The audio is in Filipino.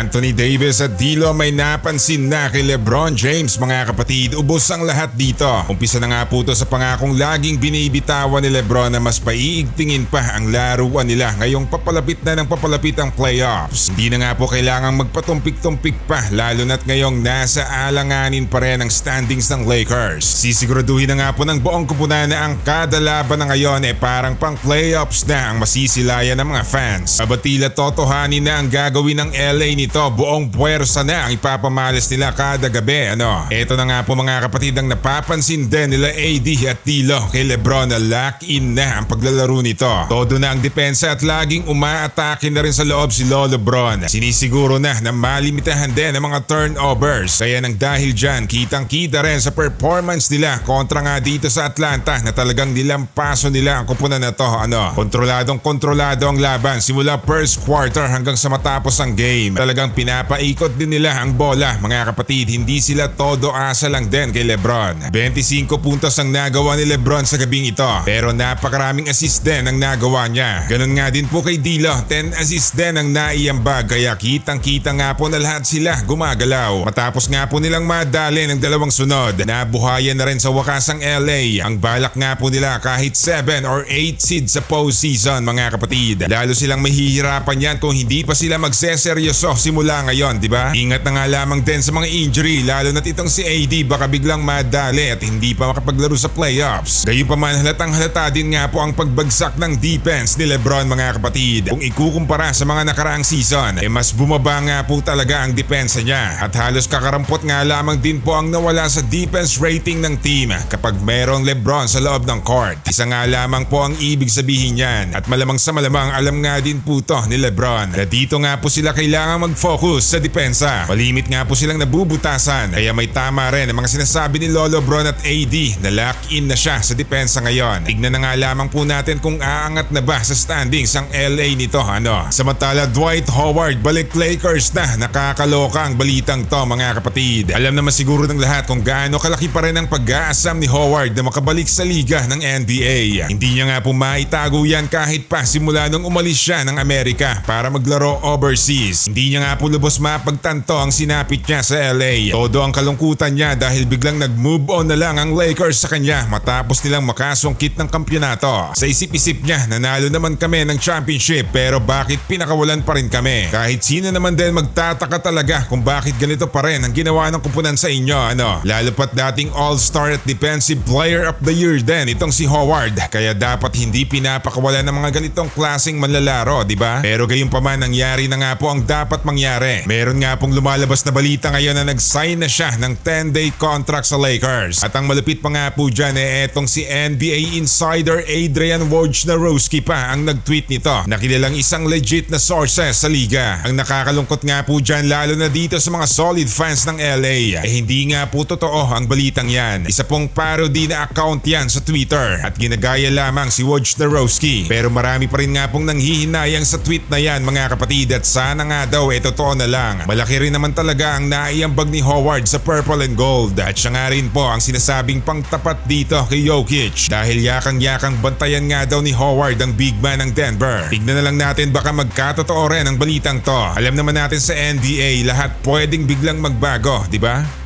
Anthony Davis at D'Lo may napansin na kay LeBron James mga kapatid. Ubos ang lahat dito. Umpisa na nga po ito sa pangakong laging binibitawan ni LeBron na mas paiigtingin pa ang laruan nila ngayong papalapit na ng papalapit ang playoffs. Hindi na nga po kailangang magpatumpik-tumpik pa lalo na't ngayong nasa alanganin pa rin ang standings ng Lakers. Sisiguraduhin na nga po ng buong kupunan na ang kada laban na ngayon parang pang playoffs na ang masisilayan ng mga fans. Abatila totohanin na ang gagawin ng LA nito, buong puwersa na ang ipapamalas nila kada gabi. Ito na nga po mga kapatid ang napapansin din nila AD at D'Lo kay LeBron na lock in na ang paglalaro nito. Todo na ang depensa at laging umaatake na rin sa loob si LeBron. Sinisiguro na malimitahan din ang mga turnovers. Kaya nang dahil dyan, kitang-kita rin sa performance nila kontra nga dito sa Atlanta na talagang nilampaso nila ang kupunan na to. Kontroladong-kontrolado ang laban simula first quarter hanggang sa matapos ang game. Talagang pinapaikot din nila ang bola mga kapatid. Hindi sila todo asa lang din kay LeBron. 25 puntos ang nagawa ni LeBron sa gabing ito. Pero napakaraming assist din ang nagawa niya. Ganun nga din po kay D'Lo. 10 assist din ang naiambag. Kaya kitang-kita nga po na lahat sila gumagalaw. Matapos nga po nilang madali ng dalawang sunod, nabuhayan na rin sa wakas ang LA. Ang balak nga po nila kahit 7 or 8 seed sa postseason mga kapatid. Lalo silang mahihirapan yan kung hindi pa sila magseseryoso simula ngayon, di ba? Ingat na nga lamang din sa mga injury lalo na't itong si AD baka biglang madali at hindi pa makapaglaro sa playoffs. Gayunpaman halatang halata din nga po ang pagbagsak ng defense ni LeBron mga kapatid. Kung ikukumpara sa mga nakaraang season, mas bumaba nga po talaga ang depensa niya at halos kakarampot nga lamang din po ang nawala sa defense rating ng team kapag merong LeBron sa loob ng court. Isa nga lamang po ang ibig sabihin niyan at malamang sa malamang alam nga din po to ni LeBron na dito nga po sila kailangan mag-focus sa depensa. Malimit nga po silang nabubutasan kaya may tama rin ang mga sinasabi ni LeBron at AD na lock in na siya sa depensa ngayon. Tignan na nga lamang po natin kung aangat na ba sa standings ang LA nito. Samantala Dwight Howard balik Lakers na. Nakakaloka ang balitang to mga kapatid. Alam naman siguro ng lahat kung gaano kalaki pa rin ang pag-aasam ni Howard na makabalik sa liga ng NBA. Hindi niya nga po maitago yan kahit pa simula nung umalis siya ng Amerika para maglaro overseas. Hindi niya nga po lubos mapagtanto ang sinapit niya sa LA. Todo ang kalungkutan niya dahil biglang nag-move on na lang ang Lakers sa kanya matapos nilang makasungkit ng kampyonato. Sa isip-isip niya, nanalo naman kami ng championship pero bakit pinakawalan pa rin kami? Kahit sino naman din magtataka talaga kung bakit ganito pa rin ang ginawa ng kupunan sa inyo. Lalo pat dating all-star at defensive player of the year din itong si Howard. Kaya dapat hindi pinapakawalan ng mga ganitong klaseng manlalaro, di ba? Pero gayunpaman nangyari na nga po ang dapat mangyari. Meron nga pong lumalabas na balita ngayon na nag-sign na siya ng 10-day contract sa Lakers. At ang malupit pa nga po dyan etong si NBA insider Adrian Wojnarowski pa ang nag-tweet nito na kilalang isang legit na sources sa liga. Ang nakakalungkot nga po dyan lalo na dito sa mga solid fans ng LA hindi nga po totoo ang balitang yan. Isa pong parody na account yan sa Twitter at ginagaya lamang si Wojnarowski. Pero marami pa rin nga pong nanghihinayang sa tweet na yan mga kapatid at sana nga daw totoo na lang. Malaki rin naman talaga ang naiambag ni Howard sa purple and gold at siya nga rin po ang sinasabing pangtapat dito kay Jokic dahil yakang-yakang bantayan nga daw ni Howard ang big man ng Denver. Tignan na lang natin baka magkatotoo rin ang balitang to. Alam naman natin sa NBA lahat pwedeng biglang magbago, di ba?